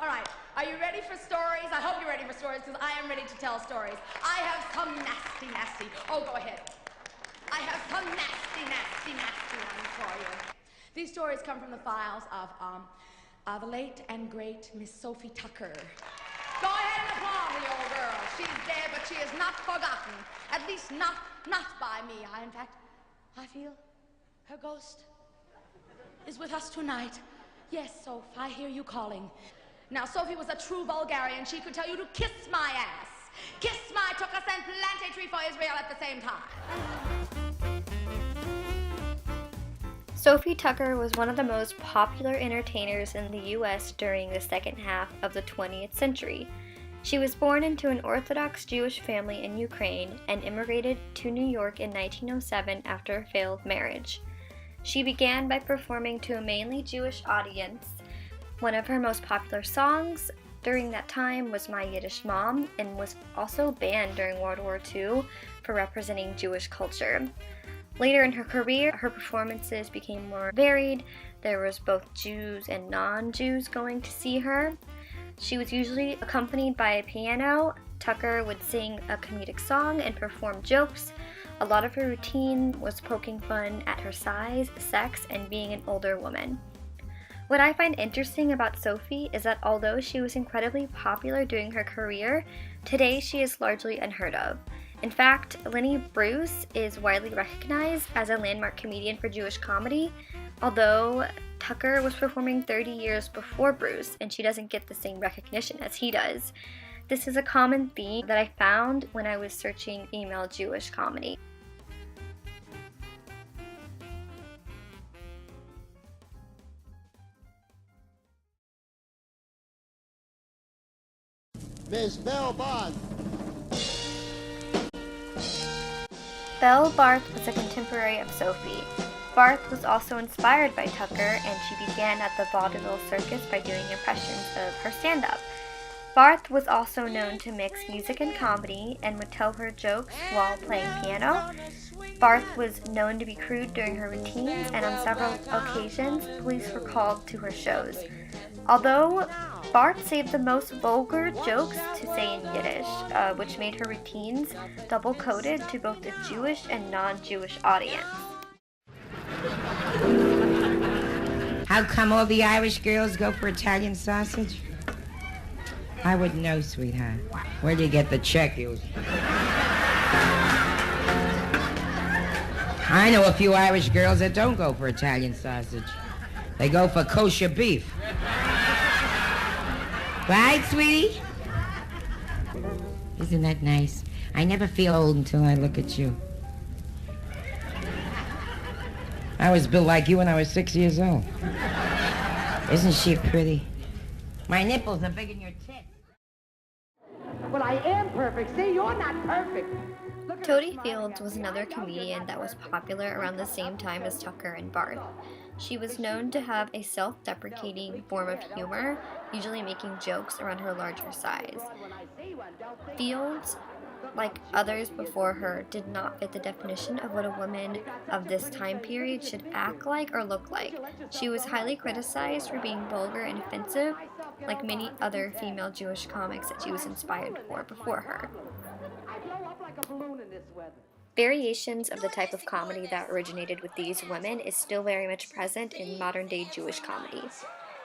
All right, are you ready for stories? I hope you're ready for stories because I am ready to tell stories. I have some nasty. Oh, go ahead. I have some nasty ones for you. These stories come from the files of the late and great Miss Sophie Tucker. Go ahead and applaud the old girl. She's dead, but she is not forgotten. At least not by me. In fact, I feel her ghost is with us tonight. Yes, Soph, I hear you calling. Now, Sophie was a true Bulgarian. She could tell you to kiss my ass. Kiss my tuchus and plant a tree for Israel at the same time. Sophie Tucker was one of the most popular entertainers in the U.S. during the second half of the 20th century. She was born into an Orthodox Jewish family in Ukraine and immigrated to New York in 1907 after a failed marriage. She began by performing to a mainly Jewish audience. One of her most popular songs during that time was My Yiddish Mom, and was also banned during World War II for representing Jewish culture. Later in her career, her performances became more varied. There was both Jews and non-Jews going to see her. She was usually accompanied by a piano. Tucker would sing a comedic song and perform jokes. A lot of her routine was poking fun at her size, sex, and being an older woman. What I find interesting about Sophie is that although she was incredibly popular during her career, today she is largely unheard of. In fact, Lenny Bruce is widely recognized as a landmark comedian for Jewish comedy, although Tucker was performing 30 years before Bruce, and she doesn't get the same recognition as he does. This is a common theme that I found when I was searching female Jewish comedy. Miss Belle Barth. Belle Barth was a contemporary of Sophie. Barth was also inspired by Tucker, and she began at the Vaudeville Circus by doing impressions of her stand-up. Barth was also known to mix music and comedy and would tell her jokes while playing piano. Barth was known to be crude during her routines, and on several occasions, police were called to her shows. Although Barth saved the most vulgar jokes to say in Yiddish, which made her routines double-coded to both the Jewish and non-Jewish audience. How come all the Irish girls go for Italian sausage? I wouldn't know, sweetheart. Where do you get the check, you? I know a few Irish girls that don't go for Italian sausage. They go for kosher beef. Right, sweetie? Isn't that nice? I never feel old until I look at you. I was built like you when I was 6 years old. Isn't she pretty? My nipples are bigger than your tits. Well, I am perfect. See, you're not perfect. Toadie Fields was another comedian that was popular around the same time as Tucker and Barth. She was known to have a self-deprecating form of humor, usually making jokes around her larger size. Fields, like others before her, did not fit the definition of what a woman of this time period should act like or look like. She was highly criticized for being vulgar and offensive, like many other female Jewish comics that she was inspired for before her. Variations of the type of comedy that originated with these women is still very much present in modern-day Jewish comedy.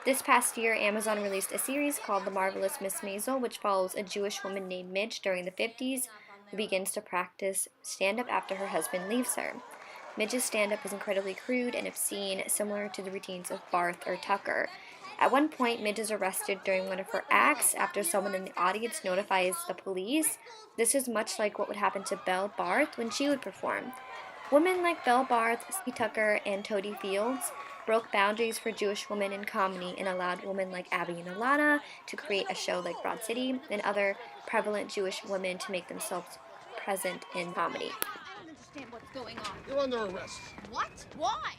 This past year, Amazon released a series called The Marvelous Miss Maisel, which follows a Jewish woman named Midge during the 50s who begins to practice stand-up after her husband leaves her. Midge's stand-up is incredibly crude and obscene, similar to the routines of Barth or Tucker. At one point, Midge is arrested during one of her acts after someone in the audience notifies the police. This is much like what would happen to Belle Barth when she would perform. Women like Belle Barth, Sophie Tucker, and Toadie Fields broke boundaries for Jewish women in comedy and allowed women like Abby and Alana to create a show like Broad City and other prevalent Jewish women to make themselves present in comedy. I don't understand what's going on. You're under arrest. What? Why?